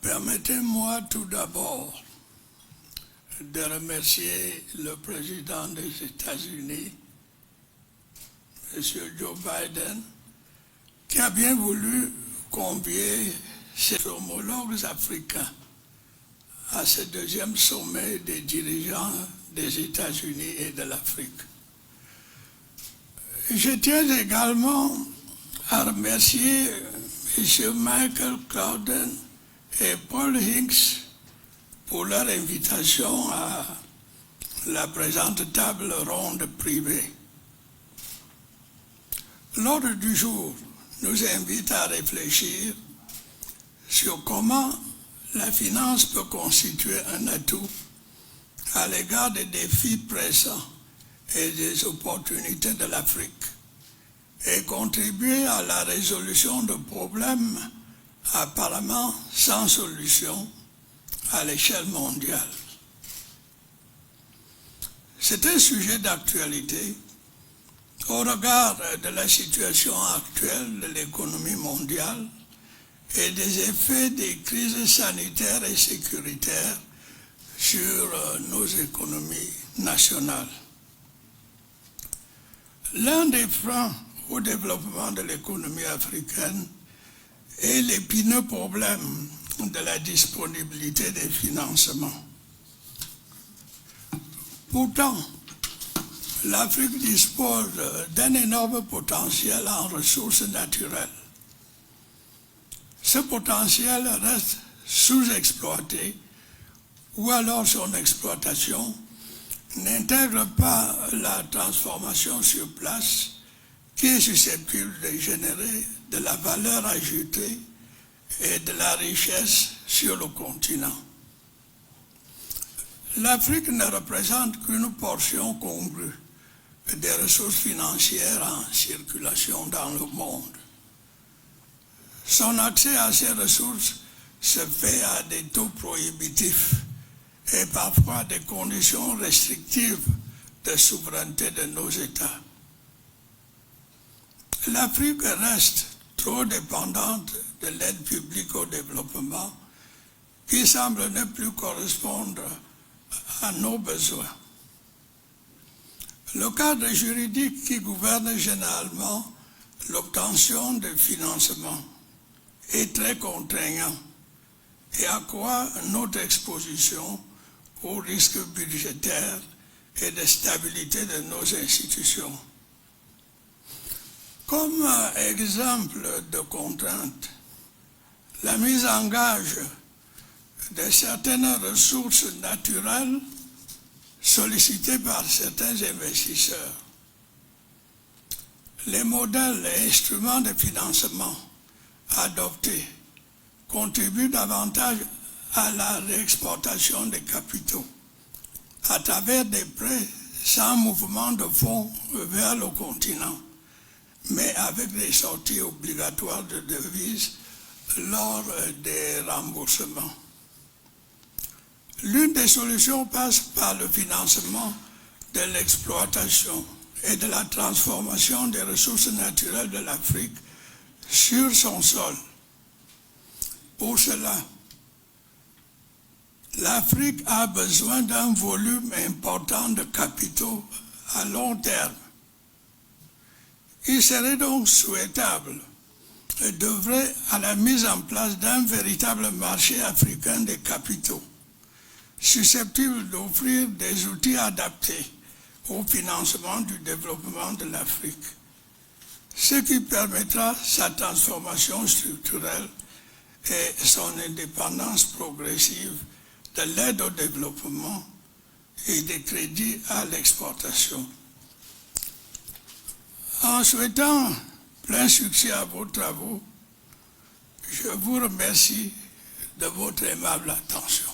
Permettez-moi tout d'abord de remercier le président des États-Unis, M. Joe Biden, qui a bien voulu convier ses homologues africains à ce deuxième sommet des dirigeants des États-Unis et de l'Afrique. Je tiens également à remercier M. Michael Cowden et Paul Hicks pour leur invitation à la présente table ronde privée. L'ordre du jour nous invite à réfléchir sur comment la finance peut constituer un atout à l'égard des défis pressants et des opportunités de l'Afrique et contribuer à la résolution de problèmes apparemment sans solution à l'échelle mondiale. C'est un sujet d'actualité au regard de la situation actuelle de l'économie mondiale et des effets des crises sanitaires et sécuritaires sur nos économies nationales. L'un des freins au développement de l'économie africaine est l'épineux problème de la disponibilité des financements. Pourtant, l'Afrique dispose d'un énorme potentiel en ressources naturelles. Ce potentiel reste sous-exploité ou alors son exploitation n'intègre pas la transformation sur place qui est susceptible de générer de la valeur ajoutée et de la richesse sur le continent. L'Afrique ne représente qu'une portion congrue des ressources financières en circulation dans le monde. Son accès à ces ressources se fait à des taux prohibitifs et parfois à des conditions restrictives de souveraineté de nos États. L'Afrique reste trop dépendante de l'aide publique au développement qui semble ne plus correspondre à nos besoins. Le cadre juridique qui gouverne généralement l'obtention de financement est très contraignant et accroît notre exposition aux risques budgétaires et de stabilité de nos institutions. Comme exemple de contrainte, la mise en gage de certaines ressources naturelles sollicitées par certains investisseurs. Les modèles et instruments de financement adoptés contribuent davantage à la réexportation des capitaux à travers des prêts sans mouvement de fonds vers le continent, mais avec des sorties obligatoires de devises lors des remboursements. L'une des solutions passe par le financement de l'exploitation et de la transformation des ressources naturelles de l'Afrique sur son sol. Pour cela, l'Afrique a besoin d'un volume important de capitaux à long terme. Il serait donc souhaitable d'œuvrer à la mise en place d'un véritable marché africain des capitaux, susceptible d'offrir des outils adaptés au financement du développement de l'Afrique, ce qui permettra sa transformation structurelle et son indépendance progressive de l'aide au développement et des crédits à l'exportation. En souhaitant plein succès à vos travaux, je vous remercie de votre aimable attention.